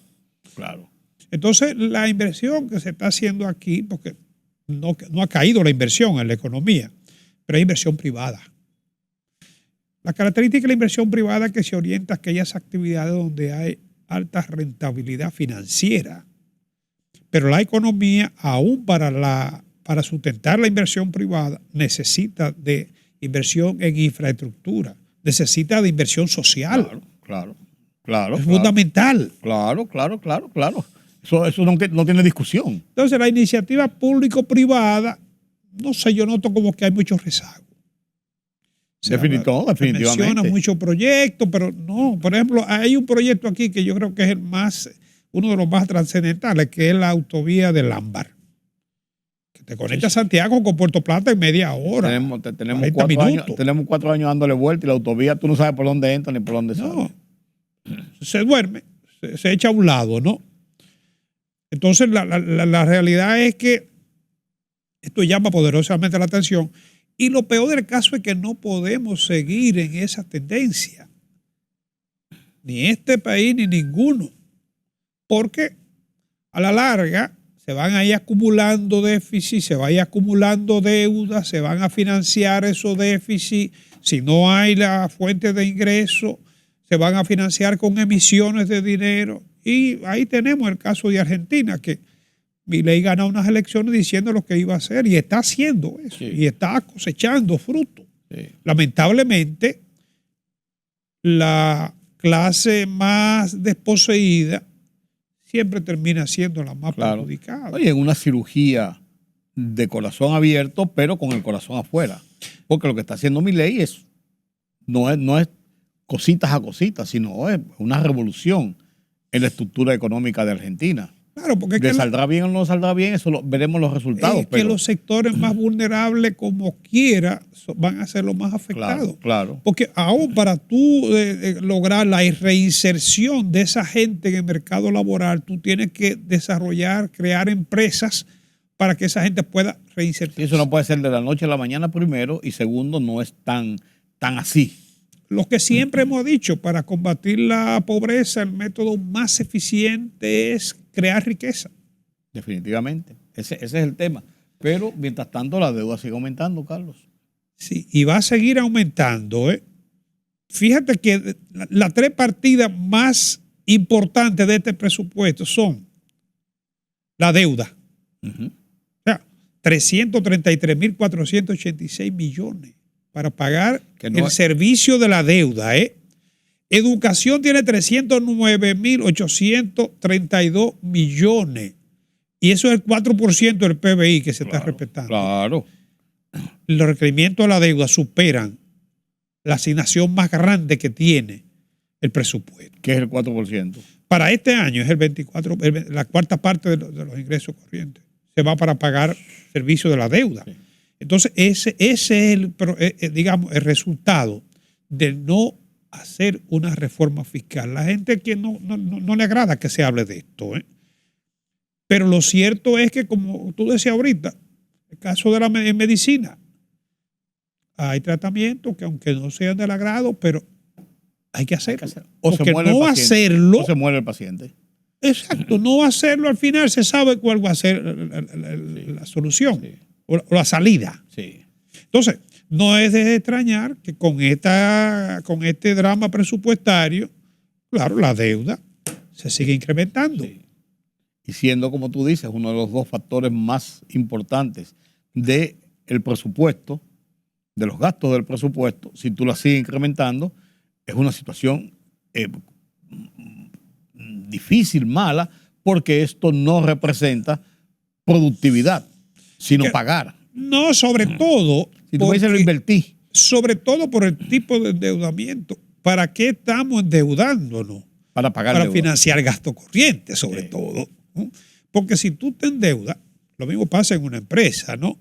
Entonces, la inversión que se está haciendo aquí, porque no ha caído la inversión en la economía, pero hay inversión privada. La característica de la inversión privada es que se orienta a aquellas actividades donde hay alta rentabilidad financiera. Pero la economía, aún para sustentar la inversión privada, necesita de inversión en infraestructura, necesita de inversión social. Claro. Es fundamental. Claro. Eso no tiene discusión. Entonces, la iniciativa público-privada, no sé, yo noto como que hay muchos rezagos. Definitivamente. Se menciona muchos proyectos, pero no. Por ejemplo, hay un proyecto aquí que yo creo que es uno de los más trascendentales, que es la autovía del Ámbar, que te conecta a Santiago con Puerto Plata en media hora. Tenemos 4 años dándole vuelta y la autovía tú no sabes por dónde entra ni por dónde sale. No, se duerme, se echa a un lado, ¿no? Entonces, la realidad es que esto llama poderosamente la atención. Y lo peor del caso es que no podemos seguir en esa tendencia. Ni este país ni ninguno. Porque a la larga se van a ir acumulando déficits, se va a ir acumulando deuda, se van a financiar esos déficits. Si no hay la fuente de ingreso, se van a financiar con emisiones de dinero. Y ahí tenemos el caso de Argentina, que Milei ganó unas elecciones diciendo lo que iba a hacer y está haciendo eso, sí. Y está cosechando frutos. Sí. Lamentablemente, la clase más desposeída siempre termina siendo la más perjudicada. Oye, en una cirugía de corazón abierto, pero con el corazón afuera. Porque lo que está haciendo Milei no es cositas a cositas, sino es una revolución en la estructura económica de Argentina. Claro, porque que saldrá bien o no saldrá bien, veremos los resultados. Es que los sectores más vulnerables, como quiera, van a ser los más afectados. Claro. Porque aún para tú lograr la reinserción de esa gente en el mercado laboral, tú tienes que crear empresas para que esa gente pueda reinsertarse. Y eso no puede ser de la noche a la mañana, primero, y segundo, no es tan así. Lo que siempre hemos dicho, para combatir la pobreza, el método más eficiente es crear riqueza. Definitivamente. Ese es el tema. Pero, mientras tanto, la deuda sigue aumentando, Carlos. Sí, y va a seguir aumentando. Fíjate que las 3 partidas más importantes de este presupuesto son la deuda. O sea, 333.486 millones. Para pagar el servicio de la deuda. Educación tiene 309.832 millones. Y eso es el 4% del PBI que se está respetando. Claro. Los requerimientos de la deuda superan la asignación más grande que tiene el presupuesto. ¿Qué es el 4%? Para este año es el 24%, la cuarta parte de los ingresos corrientes. Se va para pagar servicio de la deuda. Sí. Entonces, ese es el resultado de no hacer una reforma fiscal. La gente que no le agrada que se hable de esto. Pero lo cierto es que, como tú decías ahorita, el caso de la medicina, hay tratamientos que aunque no sean del agrado, pero hay que hacerlo. Porque no hacerlo... O se muere el paciente. Exacto, no hacerlo al final se sabe cuál va a ser la solución. Sí. O la salida. Sí. Entonces, no es de extrañar que con este drama presupuestario, claro, la deuda se sigue incrementando. Sí. Y siendo, como tú dices, uno de los 2 factores más importantes del presupuesto, de los gastos del presupuesto, si tú la sigues incrementando, es una situación difícil, mala, porque esto no representa productividad, sino pagar. No, sobre todo... Si tú me dices lo invertí. Sobre todo por el tipo de endeudamiento. ¿Para qué estamos endeudándonos? Para pagar Para deuda. financiar gastos corrientes, sobre todo. ¿No? Porque si tú te endeudas, lo mismo pasa en una empresa, ¿no?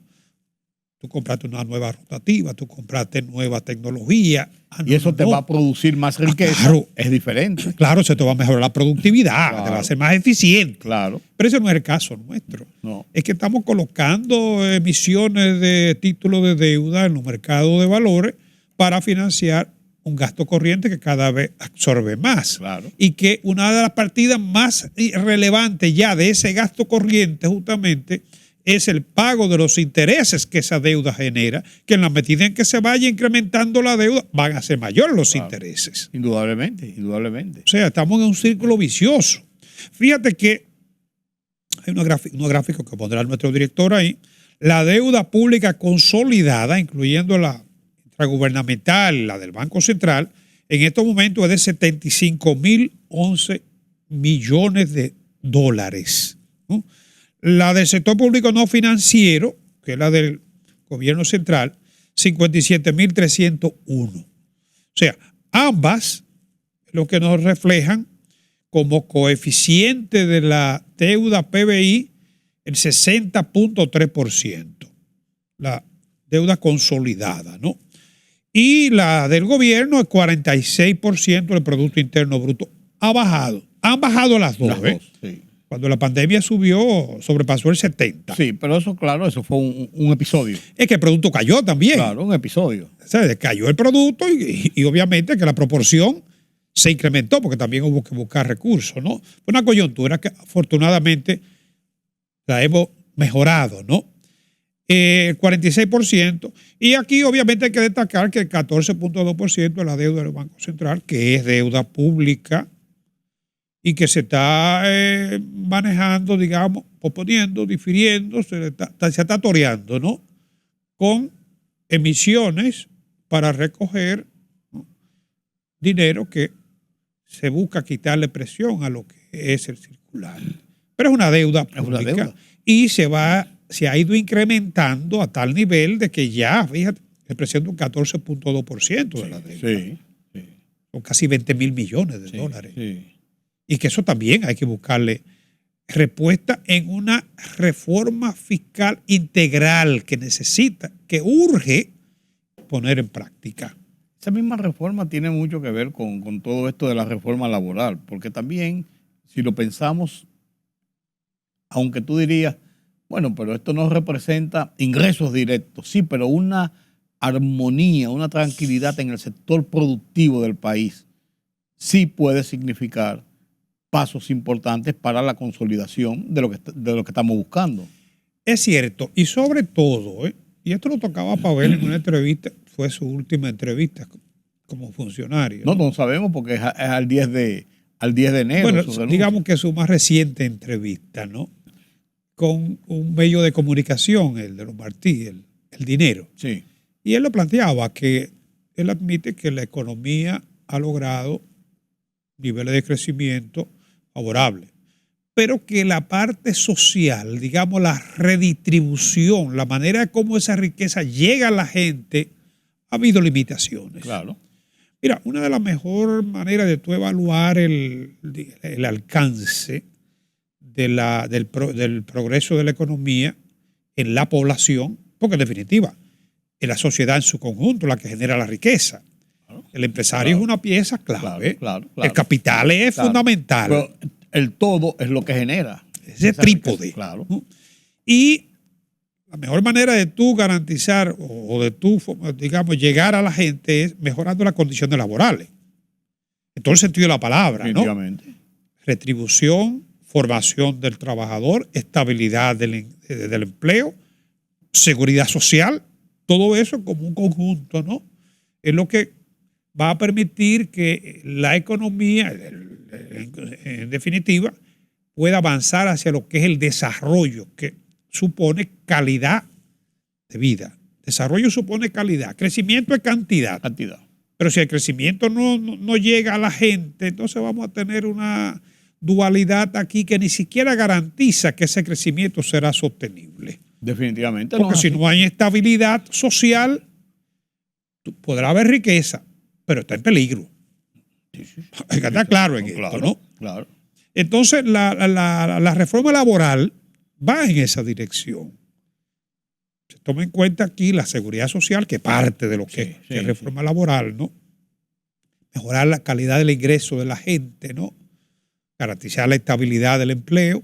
Tú compraste una nueva rotativa, tú compraste nueva tecnología. Y eso te va a producir más riqueza. Claro, es diferente. Claro, se te va a mejorar la productividad, claro, te va a hacer más eficiente. Claro. Pero ese no es el caso nuestro. No. Es que estamos colocando emisiones de títulos de deuda en los mercados de valores para financiar un gasto corriente que cada vez absorbe más. Claro. Y que una de las partidas más relevantes ya de ese gasto corriente justamente es el pago de los intereses que esa deuda genera, que en la medida en que se vaya incrementando la deuda, van a ser mayores los intereses. Indudablemente, indudablemente. O sea, estamos en un círculo vicioso. Fíjate que hay unos gráficos que pondrá nuestro director ahí. La deuda pública consolidada, incluyendo la gubernamental, la del Banco Central, en estos momentos es de 75.011 millones de dólares, ¿no? La del sector público no financiero, que es la del gobierno central, 57.301. O sea, ambas lo que nos reflejan como coeficiente de la deuda PBI el 60.3%, la deuda consolidada, ¿no? Y la del gobierno el 46% del Producto Interno Bruto. Ha bajado. Han bajado las dos, sí. Cuando la pandemia subió, sobrepasó el 70%. Sí, pero eso, claro, eso fue un episodio. Es que el producto cayó también. Claro, un episodio. O sea, cayó el producto y obviamente que la proporción se incrementó porque también hubo que buscar recursos, ¿no? Fue una coyuntura que afortunadamente la hemos mejorado, ¿no? El 46%. Y aquí obviamente hay que destacar que el 14.2% de la deuda del Banco Central, que es deuda pública y que se está manejando, digamos, posponiendo, difiriendo, se está toreando, ¿no? Con emisiones para recoger, ¿no?, dinero que se busca quitarle presión a lo que es el circular. Pero es una deuda pública y se ha ido incrementando a tal nivel de que ya, fíjate, representa un 14.2% de la deuda. Sí. Son casi 20.000 millones de dólares. Sí. Y que eso también hay que buscarle respuesta en una reforma fiscal integral que necesita, que urge poner en práctica. Esa misma reforma tiene mucho que ver con todo esto de la reforma laboral, porque también, si lo pensamos, aunque tú dirías, bueno, pero esto no representa ingresos directos, sí, pero una armonía, una tranquilidad en el sector productivo del país sí puede significar pasos importantes para la consolidación de lo que estamos buscando. Es cierto, y sobre todo, y esto lo tocaba Pavel en una entrevista, fue su última entrevista como funcionario. No sabemos porque es al 10 de enero. Bueno, digamos que su más reciente entrevista, ¿no? Con un medio de comunicación, el de los Martí, el Dinero. Sí. Y él lo planteaba que él admite que la economía ha logrado niveles de crecimiento favorables, pero que la parte social, digamos la redistribución, la manera como esa riqueza llega a la gente, ha habido limitaciones. Claro. Mira, una de las mejores maneras de tú evaluar el alcance del progreso de la economía en la población, porque en definitiva es la sociedad en su conjunto la que genera la riqueza. Claro, el empresario es una pieza clave. Claro. El capital es fundamental. Pero el todo es lo que genera. Ese trípode. Riqueza, claro. Y la mejor manera de tú garantizar o de tú, digamos, llegar a la gente es mejorando las condiciones laborales. En todo el sentido de la palabra, ¿no? Retribución, formación del trabajador, estabilidad del empleo, seguridad social, todo eso como un conjunto, ¿no? Es lo que va a permitir que la economía, en definitiva, pueda avanzar hacia lo que es el desarrollo, que supone calidad de vida. Desarrollo supone calidad. Crecimiento es cantidad. Pero si el crecimiento no llega a la gente, entonces vamos a tener una dualidad aquí que ni siquiera garantiza que ese crecimiento será sostenible. Definitivamente. Porque si no hay estabilidad social, podrá haber riqueza, pero está en peligro. Hay que estar claro en esto, ¿no? Claro. Entonces, la reforma laboral va en esa dirección. Se toma en cuenta aquí la seguridad social, que parte de lo que es reforma laboral, ¿no? Mejorar la calidad del ingreso de la gente, ¿no? Garantizar la estabilidad del empleo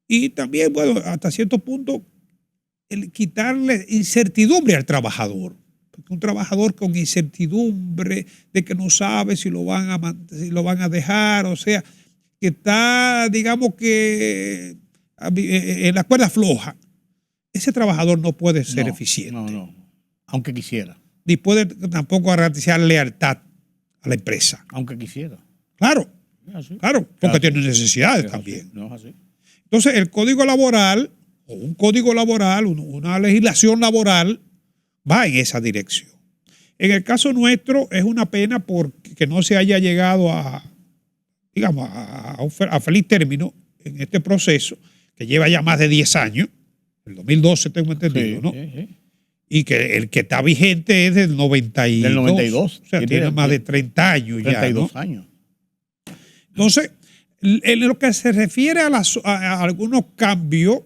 y también, bueno, hasta cierto punto, el quitarle incertidumbre al trabajador. un trabajador con incertidumbre de que no sabe si lo van a dejar, o sea, que está, digamos que en la cuerda floja, ese trabajador no puede ser eficiente. No, aunque quisiera. Ni puede tampoco garantizar lealtad a la empresa. Aunque quisiera. Claro, porque así. tiene necesidades Es también. así. No es así. Entonces, el código laboral, o un código laboral, una legislación laboral, va en esa dirección. En el caso nuestro, es una pena porque no se haya llegado a feliz término en este proceso, que lleva ya más de 10 años, el 2012 tengo entendido, Sí, ¿no? sí. Y que el que está vigente es del 92. Del 92. O sea, tiene más de 30 años 32 ya, ¿no? años. Entonces, en lo que se refiere a algunos cambios,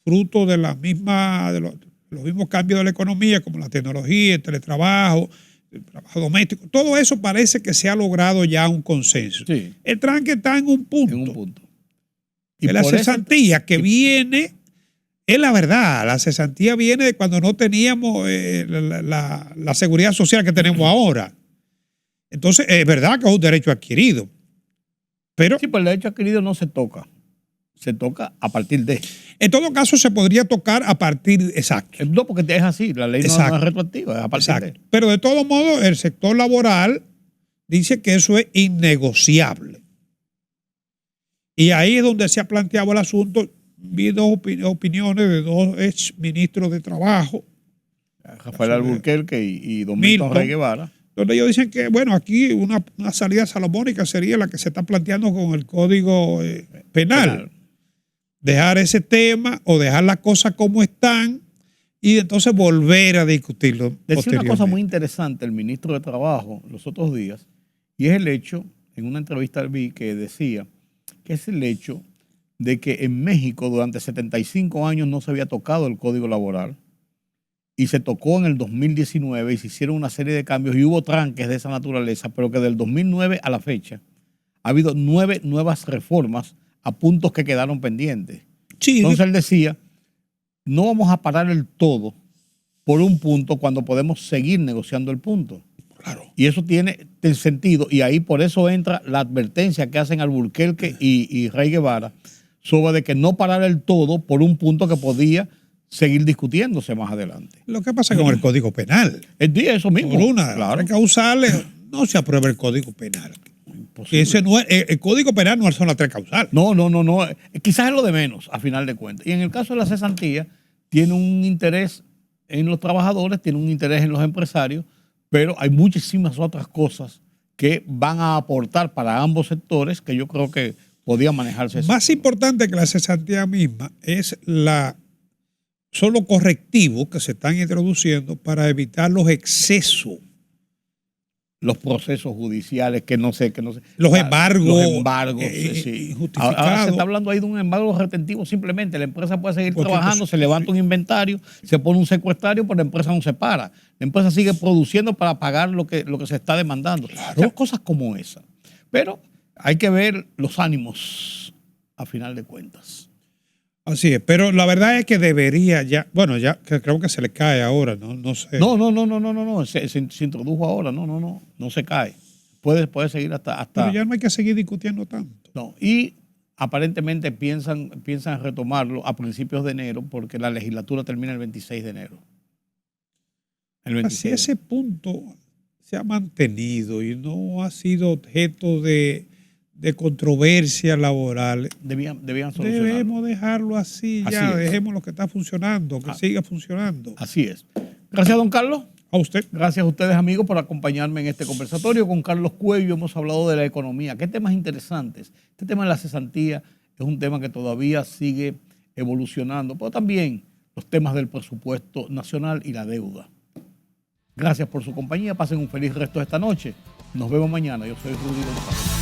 fruto de los mismos cambios de la economía, como la tecnología, el teletrabajo, el trabajo doméstico, todo eso parece que se ha logrado ya un consenso. Sí. El tranque está en un punto. En un punto. Y la cesantía que viene, es la verdad, la cesantía viene de cuando no teníamos la seguridad social que tenemos ahora. Entonces, es verdad que es un derecho adquirido. Pero, sí, pues el derecho adquirido no se toca. Se toca a partir de. En todo caso, se podría tocar a partir, exacto. No, porque es así, la ley no es retroactiva, es a partir de. Pero de todos modos, el sector laboral dice que eso es innegociable. Y ahí es donde se ha planteado el asunto. Vi dos opiniones de dos ex ministros de Trabajo, Rafael Alburquerque y don Milton Rey Guevara. Donde ellos dicen que, bueno, aquí una salida salomónica sería la que se está planteando con el Código Penal. Dejar ese tema o dejar las cosas como están y entonces volver a discutirlo. Decía una cosa muy interesante el ministro de Trabajo los otros días, y es el hecho, en una entrevista vi que decía que es el hecho de que en México durante 75 años no se había tocado el Código Laboral y se tocó en el 2019 y se hicieron una serie de cambios y hubo tranques de esa naturaleza, pero que del 2009 a la fecha ha habido 9 nuevas reformas a puntos que quedaron pendientes. Sí, entonces él decía, no vamos a parar el todo por un punto cuando podemos seguir negociando el punto. Claro. Y eso tiene sentido, y ahí por eso entra la advertencia que hacen Alburquerque y Rey Guevara sobre de que no parar el todo por un punto que podía seguir discutiéndose más adelante. Lo que pasa con el Código Penal. El día eso mismo. Por una causales no se aprueba el Código Penal. Ese no es, el Código Penal no son las 3 causales. No. Quizás es lo de menos, a final de cuentas. Y en el caso de la cesantía, tiene un interés en los trabajadores, tiene un interés en los empresarios, pero hay muchísimas otras cosas que van a aportar para ambos sectores que yo creo que podían manejarse. Más importante que la cesantía misma son los correctivos que se están introduciendo para evitar los excesos. Los procesos judiciales que no sé. Los embargos. Sí. Injustificados. Ahora se está hablando ahí de un embargo retentivo simplemente. La empresa puede seguir trabajando, se levanta un inventario, se pone un secuestrario, pero la empresa no se para. La empresa sigue produciendo para pagar lo que se está demandando. Claro. O sea, cosas como esa. Pero hay que ver los ánimos a final de cuentas. Así es, pero la verdad es que debería ya creo que se le cae ahora, no sé. No, se introdujo ahora, no se cae. Puede seguir hasta. Pero ya no hay que seguir discutiendo tanto. No, y aparentemente piensan retomarlo a principios de enero porque la legislatura termina el 26 de enero. Así ese punto se ha mantenido y no ha sido objeto de controversia laboral. Debían solucionarlo. Debemos dejarlo así ya, dejemos lo que está funcionando, que siga funcionando. Así es. Gracias, don Carlos. A usted. Gracias a ustedes, amigos, por acompañarme en este conversatorio. Con Carlos Cuello hemos hablado de la economía. ¿Qué temas interesantes? Este tema de la cesantía es un tema que todavía sigue evolucionando, pero también los temas del presupuesto nacional y la deuda. Gracias por su compañía. Pasen un feliz resto de esta noche. Nos vemos mañana. Yo soy Rudy González.